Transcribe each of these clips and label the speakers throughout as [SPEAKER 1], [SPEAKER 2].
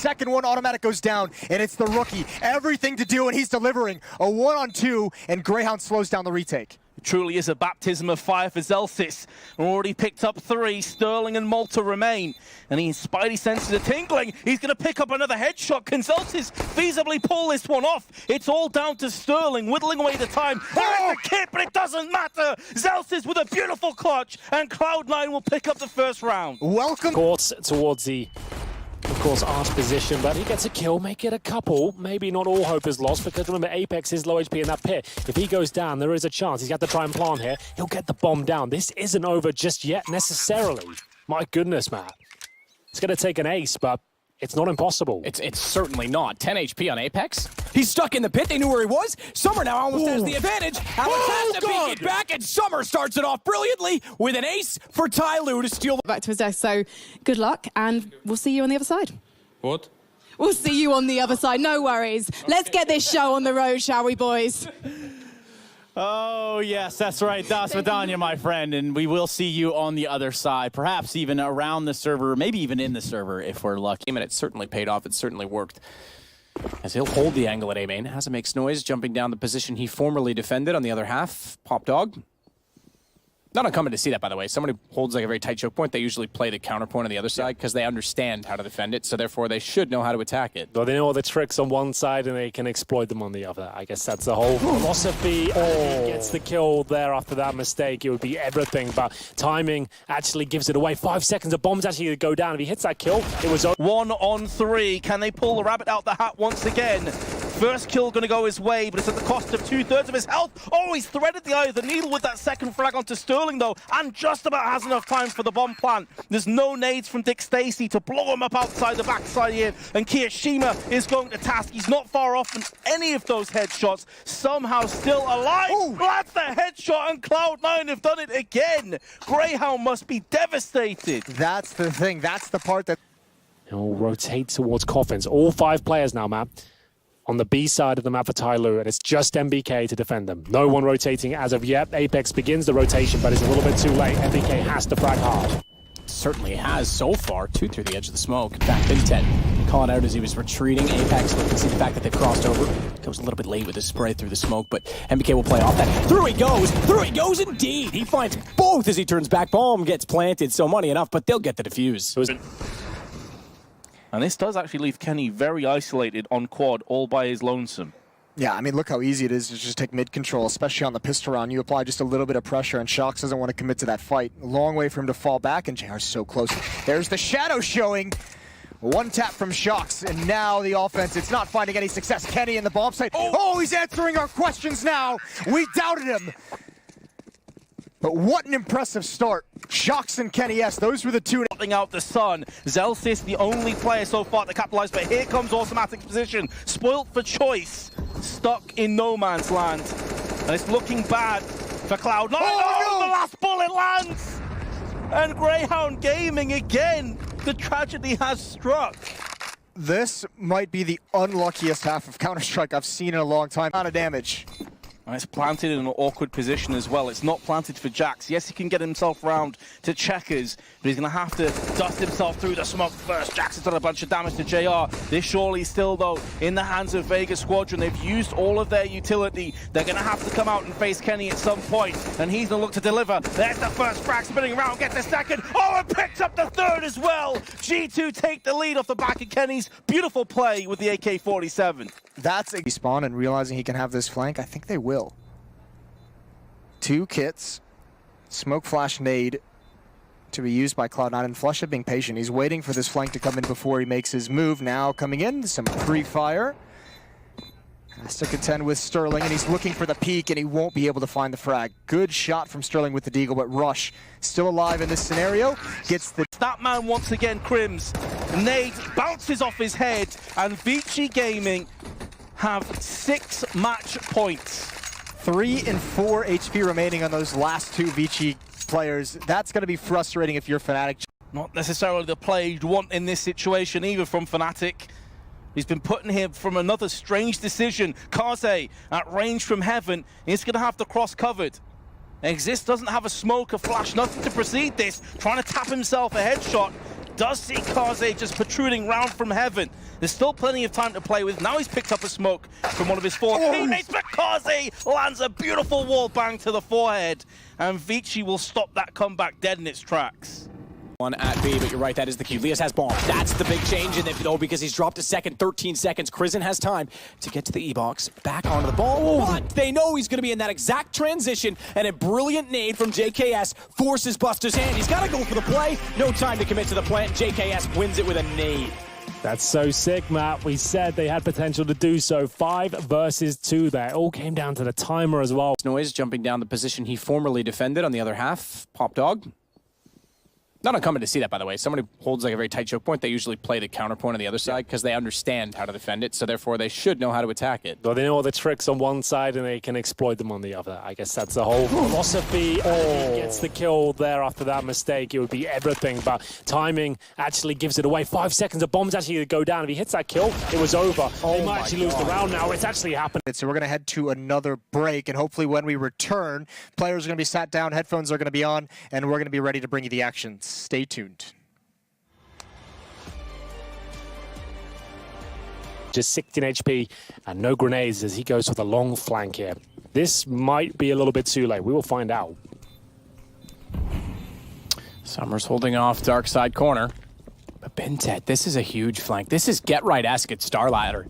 [SPEAKER 1] second one, automatic goes down, and it's the rookie. Everything to do, and he's delivering. A 1-on-2, and Greyhound slows down the retake.
[SPEAKER 2] It truly is a baptism of fire for Zelsis. Already picked up 3. Sterling and Malta remain. And his spidey senses are tingling. He's going to pick up another headshot. Can Zelsis feasibly pull this one off? It's all down to Sterling, whittling away the time. There is the kit, but it doesn't matter. Zelsis with a beautiful clutch, and Cloud9 will pick up the first round.
[SPEAKER 1] Welcome.
[SPEAKER 3] Courts towards the, of course, arch position, but he gets a kill, make it a couple. Maybe not all hope is lost, because remember, Apex is low HP in that pit. If he goes down, there is a chance. He's got to try and plant here. He'll get the bomb down. This isn't over just yet, necessarily. My goodness, Matt. It's going to take an ace, but it's not impossible.
[SPEAKER 4] It's certainly not. 10 HP on Apex. He's stuck in the pit. They knew where he was. Summer now almost has the advantage. Alex has to beat it back, and Summer starts it off brilliantly with an ace for Tyloo to steal.
[SPEAKER 5] Back to his desk, so good luck, and we'll see you on the other side.
[SPEAKER 6] What?
[SPEAKER 5] We'll see you on the other side, no worries. Let's get this show on the road, shall we, boys?
[SPEAKER 4] Oh, yes, that's right. Das Vidania, my friend, and we will see you on the other side, perhaps even around the server, maybe even in the server if we're lucky. And it certainly paid off. It certainly worked. As he'll hold the angle at A main. Has it makes noise, jumping down the position he formerly defended on the other half. Pop Dog. Not uncommon to see that, by the way. Somebody holds like a very tight choke point, they usually play the counterpoint on the other side because they understand how to defend it, so therefore they should know how to attack it.
[SPEAKER 3] Well, they know all the tricks on one side and they can exploit them on the other. I guess that's the whole philosophy. If he gets the kill there after that mistake, it would be everything, but timing actually gives it away. 5 seconds, the bomb's actually going to go down. If he hits that kill, it was over.
[SPEAKER 2] 1-on-3. Can they pull the rabbit out the hat once again? First kill going to go his way, but it's at the cost of 2/3 of his health. Oh, he's threaded the eye of the needle with that second frag onto Sterling, though, and just about has enough time for the bomb plant. There's no nades from Dick Stacy to blow him up outside the backside here, and Kiyashima is going to task. He's not far off from any of those headshots. Somehow still alive. Ooh. That's the headshot, and Cloud9 have done it again. Greyhound must be devastated.
[SPEAKER 1] That's the thing. That's the part that...
[SPEAKER 3] He'll rotate towards Coffins. All 5 players now, Matt, on the B side of the map for Tyloo, and it's just MBK to defend them. No one rotating as of yet. Apex begins the rotation, but it's a little bit too late. MBK has to frag hard.
[SPEAKER 4] Certainly has so far. 2 through the edge of the smoke. Back in 10. Calling out as he was retreating. Apex looking to see the fact that they've crossed over. Goes a little bit late with his spray through the smoke, but MBK will play off that. Through he goes! Through he goes indeed! He finds both as he turns back. Bomb gets planted, so money enough, but they'll get the defuse.
[SPEAKER 2] And this does actually leave Kenny very isolated on quad, all by his lonesome.
[SPEAKER 1] Yeah, I mean, look how easy it is to just take mid control, especially on the pistol round. You apply just a little bit of pressure, and Shox doesn't want to commit to that fight. A long way for him to fall back, and JR's so close. There's the shadow showing. One tap from Shox, and now the offense, it's not finding any success. Kenny in the bomb site. Oh, he's answering our questions now. We doubted him. But what an impressive start. Shox and Kenny, yes, those were the two.
[SPEAKER 2] Out the sun. Zelsis, the only player so far to capitalize, but here comes Automatic's position. Spoilt for choice. Stuck in no man's land. And it's looking bad for Cloud9. Oh, no! The last bullet lands! And Greyhound Gaming again. The tragedy has struck.
[SPEAKER 1] This might be the unluckiest half of Counter-Strike I've seen in a long time. Amount of damage.
[SPEAKER 2] And it's planted in an awkward position as well. It's not planted for Jax. Yes, he can get himself round to Checkers, but he's going to have to dust himself through the smoke first. Jax has done a bunch of damage to JR. This surely still, though, in the hands of Vega Squadron. They've used all of their utility. They're going to have to come out and face Kenny at some point, and he's going to look to deliver. There's the first frag spinning around, gets the second. Oh, and picks up the third as well. G2 take the lead off the back of Kenny's beautiful play with the AK-47.
[SPEAKER 1] That's a spawn, and realizing he can have this flank, I think they will. 2 kits, smoke flash nade to be used by Cloud9, and Flusha being patient. He's waiting for this flank to come in before he makes his move. Now coming in, some pre-fire. Has to contend with Sterling, and he's looking for the peak, and he won't be able to find the frag. Good shot from Sterling with the deagle, but Rush, still alive in this scenario, gets the...
[SPEAKER 2] That man once again, Crims. Nade bounces off his head, and Vici Gaming have 6 match points.
[SPEAKER 1] 3 and 4 HP remaining on those last 2 Vici players. That's going to be frustrating if you're Fnatic.
[SPEAKER 2] Not necessarily the play you'd want in this situation either from Fnatic. He's been put in here from another strange decision. Kaze at range from heaven. He's going to have to cross covered. Exist doesn't have a smoke, a flash, nothing to precede this. Trying to tap himself a headshot. does see Kaze just protruding round from heaven. There's still plenty of time to play with. Now he's picked up a smoke from one of his four teammates, but Kaze lands a beautiful wall bang to the forehead, and Vici will stop that comeback dead in its tracks.
[SPEAKER 6] One at B, but you're right, that is the cue. Lias has bomb. That's the big change in it, though, because he's dropped a second, 13 seconds. Krisen has time to get to the E-box, back onto the ball, but they know he's going to be in that exact transition, and a brilliant nade from JKS forces Buster's hand. He's got to go for the play. No time to commit to the plant. JKS wins it with a nade.
[SPEAKER 3] That's so sick, Matt. We said they had potential to do so. 5 versus 2 there. It all came down to the timer as well.
[SPEAKER 6] Noise jumping down the position he formerly defended on the other half. Pop Dog. Not uncommon to see that, by the way. Someone who holds like a very tight choke point, they usually play the counterpoint on the other side because they understand how to defend it, so therefore they should know how to attack it.
[SPEAKER 3] Well, they know all the tricks on one side and they can exploit them on the other. I guess that's the whole philosophy. If he gets the kill there after that mistake, it would be everything, but timing actually gives it away. 5 seconds, the bomb's actually going to go down. If he hits that kill, it was over. They might actually lose the round now. It's actually happened.
[SPEAKER 1] So we're going to head to another break, and hopefully when we return, players are going to be sat down, headphones are going to be on, and we're going to be ready to bring you the action. Stay tuned.
[SPEAKER 3] Just 16 HP and no grenades as he goes for the long flank here. This might be a little bit too late. We will find out.
[SPEAKER 6] Summers holding off dark side corner. But Bentet, this is a huge flank. This is get right-esque at Starladder.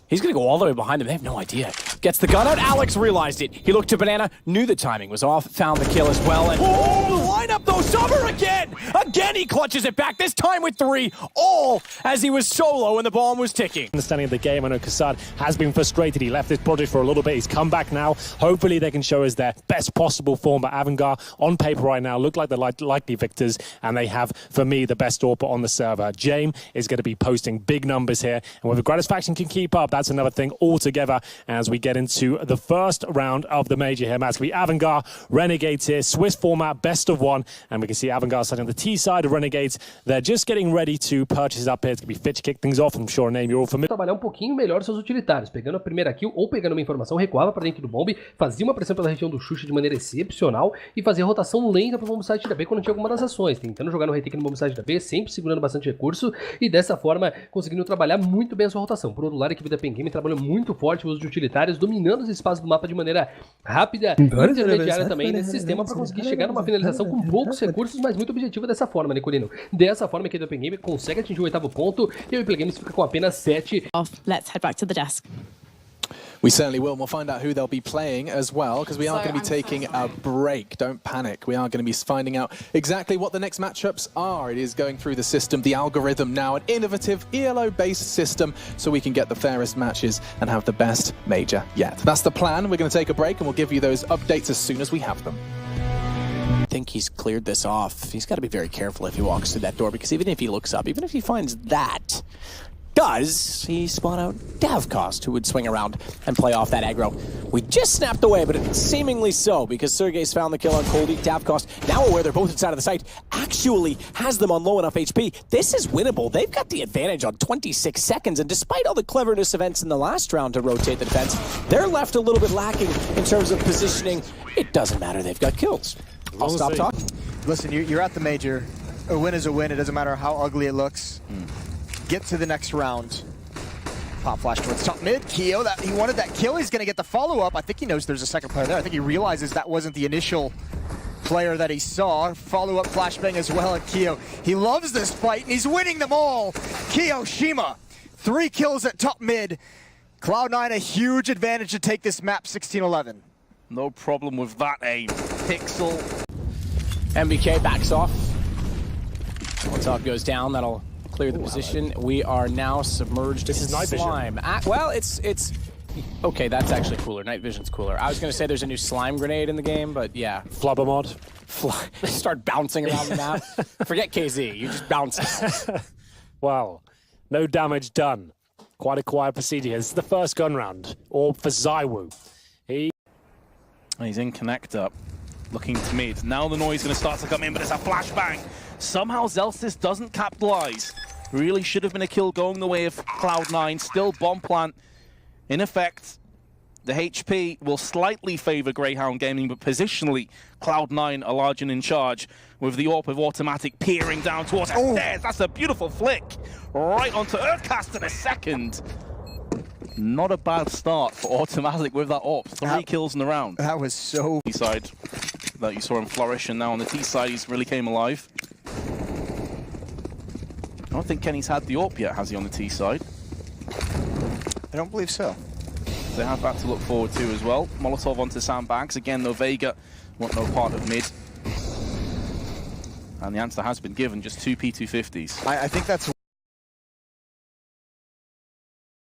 [SPEAKER 6] He's going to go all the way behind them. They have no idea. Gets the gun out. Alex realized it. He looked to Banana, knew the timing was off, found the kill as well. And the lineup though, Summer again! Again he clutches it back, this time with 3, all as he was solo and the bomb was ticking.
[SPEAKER 3] Understanding of the game, I know Kassad has been frustrated. He left this project for a little bit. He's come back now. Hopefully they can show us their best possible form. But Avangard on paper right now look like they're likely victors, and they have, for me, the best AWP on the server. Jame is going to be posting big numbers here, and whether Gratisfaction can keep up, that's another thing altogether as we get into the first round of the major here. Matt's going to be Avangard, Renegades here, Swiss format, best of 1, and we can see Avangard starting on the T side of Renegades. They're just getting ready to purchase up here. It's going to be fit to kick things off. I'm sure a name you're all familiar.
[SPEAKER 7] Trabalhar pouquinho melhor seus utilitários, pegando a primeira kill ou pegando uma informação, recuava para dentro do bombe, fazia uma pressão pela região do Xuxa de maneira excepcional e fazia rotação lenta para o bomb site da B quando tinha alguma das ações, tentando jogar no retake no bomb site da B, sempre segurando bastante recurso e dessa forma conseguindo trabalhar muito bem a sua rotação. Por outro lado, a equipe da Pen Game trabalhou muito forte o uso de utilitários, dominando os espaços do mapa de maneira rápida e intermediária também nesse sistema para conseguir chegar numa finalização com poucos recursos, mas muito objetiva dessa forma, Nicolino. Dessa forma que a Open Game consegue atingir o 8º ponto e a Open Games fica com apenas 7.
[SPEAKER 5] Let's head back to the desk.
[SPEAKER 8] We certainly will, and we'll find out who they'll be playing as well, because we are going to be taking a break. Don't panic. We are going to be finding out exactly what the next matchups are. It is going through the system, the algorithm now, an innovative ELO-based system, so we can get the fairest matches and have the best major yet. That's the plan. We're going to take a break, and we'll give you those updates as soon as we have them.
[SPEAKER 6] I think he's cleared this off. He's got to be very careful if he walks through that door, because even if he looks up, even if he finds that, does he spot out Davcost, who would swing around and play off that aggro? We just snapped away, but it's seemingly so, because Sergey's found the kill on Coldy. Davcost, now aware they're both inside of the site, actually has them on low enough HP. This is winnable. They've got the advantage on 26 seconds, and despite all the cleverness events in the last round to rotate the defense, they're left a little bit lacking in terms of positioning. It doesn't matter, they've got kills. I'll stop talking.
[SPEAKER 1] Listen, you're at the major. A win is a win. It doesn't matter how ugly it looks. Get to the next round. Pop flash towards top mid. Keo, he wanted that kill. He's going to get the follow-up. I think he knows there's a second player there. I think he realizes that wasn't the initial player that he saw. Follow-up flashbang as well at Keo. He loves this fight, and he's winning them all. Keo Shima, 3 kills at top mid. Cloud9 a huge advantage to take this map 16-11.
[SPEAKER 2] No problem with that aim. Pixel.
[SPEAKER 6] MBK backs off. Top goes down. That'll clear the position. We are now submerged in slime. Well, it's okay. That's actually cooler. Night vision's cooler. I was gonna say there's a new slime grenade in the game, but yeah.
[SPEAKER 3] Flubber mod.
[SPEAKER 6] Start bouncing around the map. Forget KZ. You just bounce.
[SPEAKER 3] Wow. No damage done. Quite a quiet procedure. This is the first gun round. Or for Zywoo.
[SPEAKER 2] He's in connector, looking to mid. Now the noise is going to start to come in, but it's a flashbang. Somehow Zelsys doesn't capitalize. Really should have been a kill going the way of Cloud9. Still bomb plant in effect. The HP will slightly favor Greyhound Gaming, but positionally, Cloud9 are large and in charge with the AWP of automatic peering down towards stairs. That's a beautiful flick. Right onto Earthcast in a second. Not a bad start for automatic with that AWP. 3 kills in the round.
[SPEAKER 1] That was so...
[SPEAKER 2] T side that you saw him flourish, and now on the T side he's really came alive. I don't think Kenny's had the AWP yet, has he, on the T side?
[SPEAKER 1] I don't believe so.
[SPEAKER 2] They have that to look forward to as well. Molotov onto Sandbags. Again, though, Vega want no part of mid. And the answer has been given, just 2 P250s.
[SPEAKER 1] I think that's...